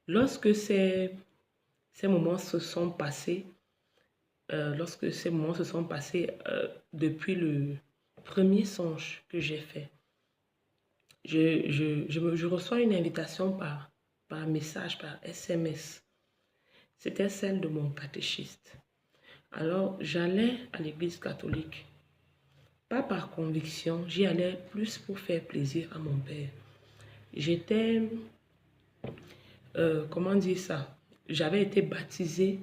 Lorsque ces moments se sont passés, depuis le premier songe que j'ai fait, je reçois une invitation par message, par SMS. C'était celle de mon catéchiste. Alors, j'allais à l'église catholique, pas par conviction, j'y allais plus pour faire plaisir à mon père. J'étais, comment dire ça? J'avais été baptisée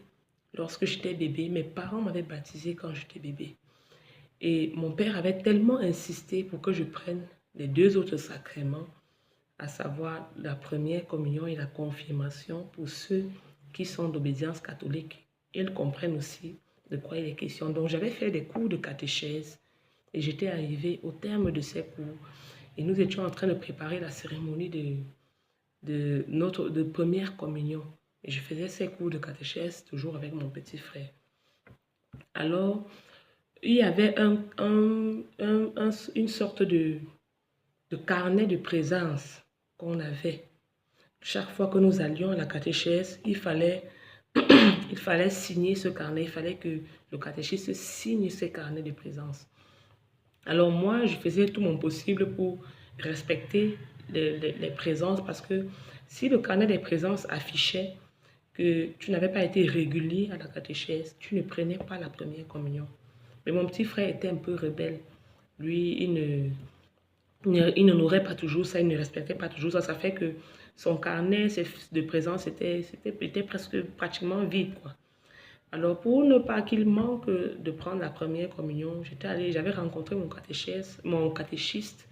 lorsque j'étais bébé. Mes parents m'avaient baptisée quand j'étais bébé. Et mon père avait tellement insisté pour que je prenne les deux autres sacrements, à savoir la première communion et la confirmation pour ceux qui sont d'obédience catholique. Ils comprennent aussi de quoi il est question. Donc j'avais fait des cours de catéchèse et j'étais arrivée au terme de ces cours et nous étions en train de préparer la cérémonie de première communion. Et je faisais ces cours de catéchèse toujours avec mon petit frère. Alors, il y avait une sorte de carnet de présence qu'on avait. Chaque fois que nous allions à la catéchèse, il fallait signer ce carnet. Il fallait que le catéchiste signe ce carnet de présence. Alors moi, je faisais tout mon possible pour respecter les présences parce que si le carnet des présences affichait que tu n'avais pas été régulier à la catéchèse, tu ne prenais pas la première communion. Mais mon petit frère était un peu rebelle. Lui, il n'honorait pas toujours ça, il ne respectait pas toujours ça. Ça fait que son carnet de présence était presque pratiquement vide, quoi. Alors, pour ne pas qu'il manque de prendre la première communion, j'avais rencontré mon catéchiste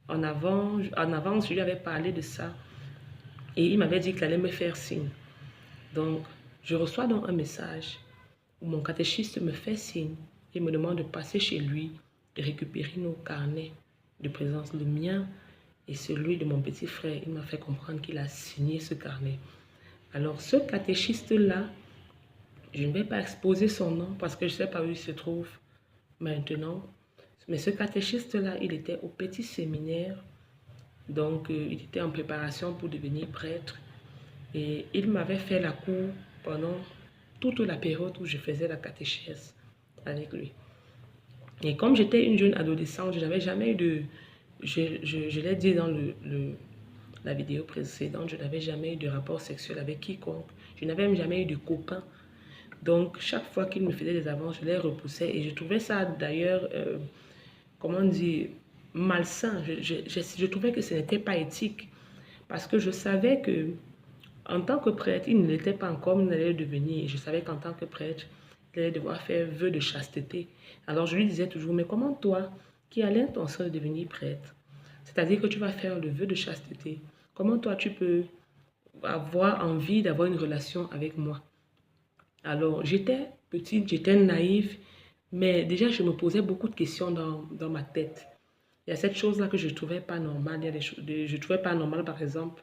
en avance, je lui avais parlé de ça et il m'avait dit qu'il allait me faire signe. Donc, je reçois donc un message où mon catéchiste me fait signe et me demande de passer chez lui, de récupérer nos carnets de présence, le mien et celui de mon petit frère. Il m'a fait comprendre qu'il a signé ce carnet. Alors, ce catéchiste-là, je ne vais pas exposer son nom parce que je ne sais pas où il se trouve maintenant. Mais ce catéchiste-là, il était au petit séminaire. Donc, il était en préparation pour devenir prêtre. Et il m'avait fait la cour pendant toute la période où je faisais la catéchèse avec lui. Et comme j'étais une jeune adolescente, je n'avais jamais eu de... Je l'ai dit dans la vidéo précédente, je n'avais jamais eu de rapport sexuel avec quiconque. Je n'avais même jamais eu de copain. Donc, chaque fois qu'il me faisait des avances, je les repoussais. Et je trouvais ça d'ailleurs, comment dire, malsain. Je trouvais que ce n'était pas éthique. Parce que je savais que, en tant que prêtre, il ne l'était pas encore, il allait le devenir. Et je savais qu'en tant que prêtre, il allait devoir faire vœu de chasteté. Alors, je lui disais toujours, mais comment toi, qui as l'intention de devenir prêtre, c'est-à-dire que tu vas faire le vœu de chasteté, comment toi, tu peux avoir envie d'avoir une relation avec moi? Alors, j'étais petite, j'étais naïve, mais déjà, je me posais beaucoup de questions dans ma tête. Il y a cette chose-là que je ne trouvais pas normale. Il y a je ne trouvais pas normal, par exemple,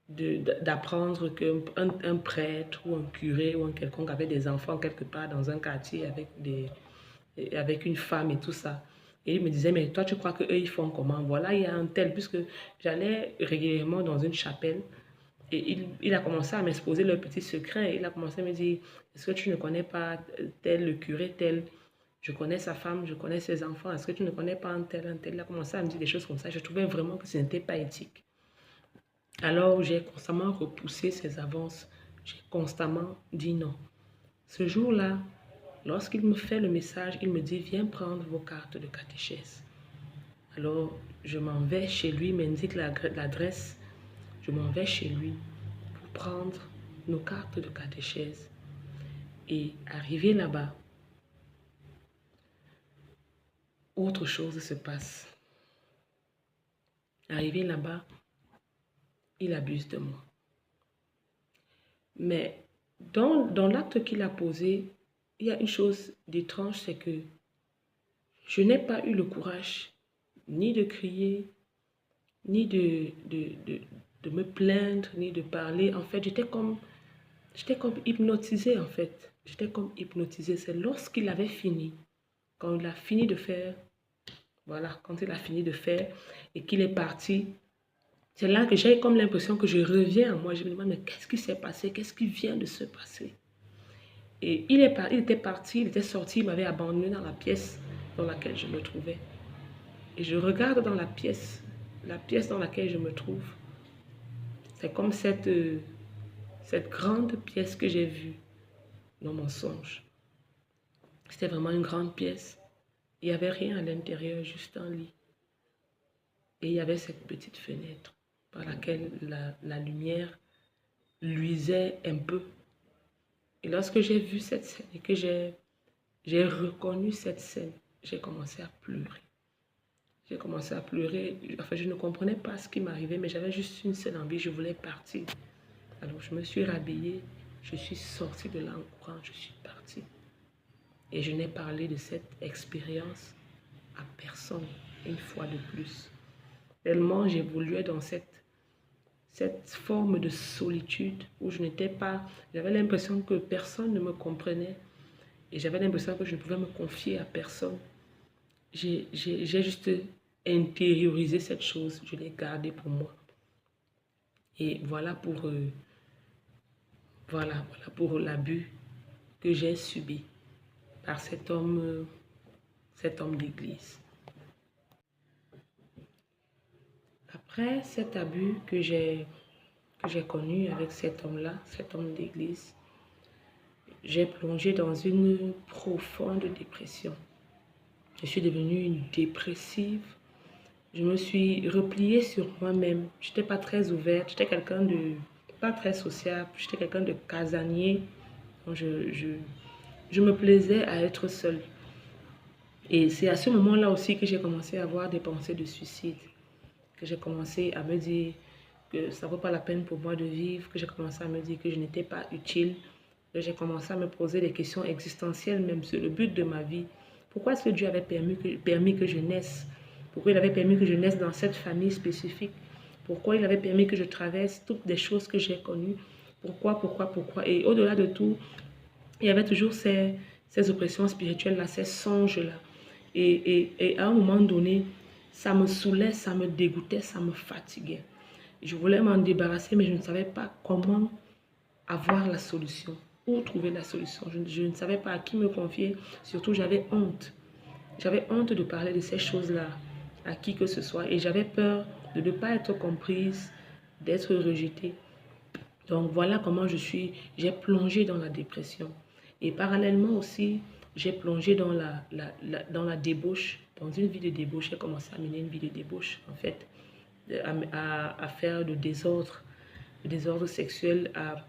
d'apprendre qu'un prêtre ou un curé ou un quelconque avait des enfants quelque part dans un quartier avec une femme et tout ça. Et il me disait, mais toi, tu crois qu'eux, ils font comment? Voilà, il y a un tel, puisque j'allais régulièrement dans une chapelle. Et il a commencé à m'exposer le petit secret. Il a commencé à me dire, est-ce que tu ne connais pas tel, le curé tel? Je connais sa femme, je connais ses enfants. Est-ce que tu ne connais pas un tel, un tel? Il a commencé à me dire des choses comme ça. Je trouvais vraiment que ce n'était pas éthique. Alors, j'ai constamment repoussé ses avances. J'ai constamment dit non. Ce jour-là, lorsqu'il me fait le message, il me dit, viens prendre vos cartes de catéchèse. Alors, je m'en vais chez lui, il m'indique l'adresse. Je m'en vais chez lui pour prendre nos cartes de catéchèse. Et arrivé là-bas, autre chose se passe. Arrivé là-bas, il abuse de moi. Mais dans l'acte qu'il a posé, il y a une chose d'étrange, c'est que je n'ai pas eu le courage ni de crier, ni de me plaindre, ni de parler. En fait, j'étais comme hypnotisée, en fait. J'étais comme hypnotisée. C'est lorsqu'il avait fini, quand il a fini de faire, voilà, quand il a fini de faire et qu'il est parti, C'est là que j'ai comme l'impression que je reviens à moi. Je me demande, mais qu'est-ce qui s'est passé? Qu'est-ce qui vient de se passer? Et il était parti, il était sorti, il m'avait abandonné dans la pièce dans laquelle je me trouvais. Et je regarde dans la pièce dans laquelle je me trouve. C'est comme cette grande pièce que j'ai vue dans mon songe. C'était vraiment une grande pièce. Il n'y avait rien à l'intérieur, juste un lit. Et il y avait cette petite fenêtre par laquelle la lumière luisait un peu. Et lorsque j'ai vu cette scène et que j'ai reconnu cette scène, j'ai commencé à pleurer. J'ai commencé à pleurer. Enfin, je ne comprenais pas ce qui m'arrivait, mais j'avais juste une seule envie, je voulais partir. Alors, je me suis rhabillée, je suis sortie de là en courant, je suis partie. Et je n'ai parlé de cette expérience à personne, une fois de plus. Tellement j'évoluais dans cette forme de solitude où je n'étais pas... J'avais l'impression que personne ne me comprenait et j'avais l'impression que je ne pouvais me confier à personne. J'ai juste intériorisé cette chose, je l'ai gardée pour moi. Et voilà pour l'abus que j'ai subi par cet homme d'église. Après cet abus que j'ai connu avec cet homme-là, cet homme d'église, j'ai plongé dans une profonde dépression. Je suis devenue une dépressive. Je me suis repliée sur moi-même. Je n'étais pas très ouverte. J'étais quelqu'un de pas très sociable. J'étais quelqu'un de casanier. Donc je me plaisais à être seule. Et c'est à ce moment-là aussi que j'ai commencé à avoir des pensées de suicide. Que j'ai commencé à me dire que ça ne vaut pas la peine pour moi de vivre. Que j'ai commencé à me dire que je n'étais pas utile. Que j'ai commencé à me poser des questions existentielles même sur le but de ma vie. Pourquoi est-ce que Dieu avait permis que je naisse? Pourquoi il avait permis que je naisse dans cette famille spécifique? Pourquoi il avait permis que je traverse toutes les choses que j'ai connues? Pourquoi? Et au-delà de tout, il y avait toujours ces oppressions spirituelles-là, ces songes-là. Et à un moment donné, ça me saoulait, ça me dégoûtait, ça me fatiguait. Je voulais m'en débarrasser, mais je ne savais pas comment avoir la solution. Où trouver la solution? Je ne savais pas à qui me confier. Surtout, j'avais honte. J'avais honte de parler de ces choses-là à qui que ce soit. Et j'avais peur de ne pas être comprise, d'être rejetée. Donc, voilà comment j'ai plongé dans la dépression. Et parallèlement aussi, j'ai plongé dans la débauche, dans une vie de débauche. J'ai commencé à mener une vie de débauche, en fait, à faire de désordre sexuel, à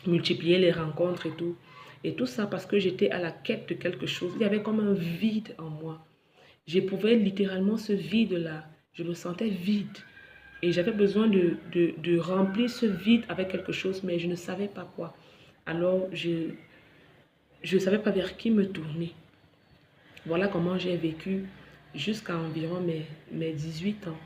multiplier les rencontres et tout. Et tout ça parce que j'étais à la quête de quelque chose. Il y avait comme un vide en moi. J'éprouvais littéralement ce vide-là. Je me sentais vide. Et j'avais besoin de remplir ce vide avec quelque chose, mais je ne savais pas quoi. Alors, je ne savais pas vers qui me tourner. Voilà comment j'ai vécu jusqu'à environ mes 18 ans.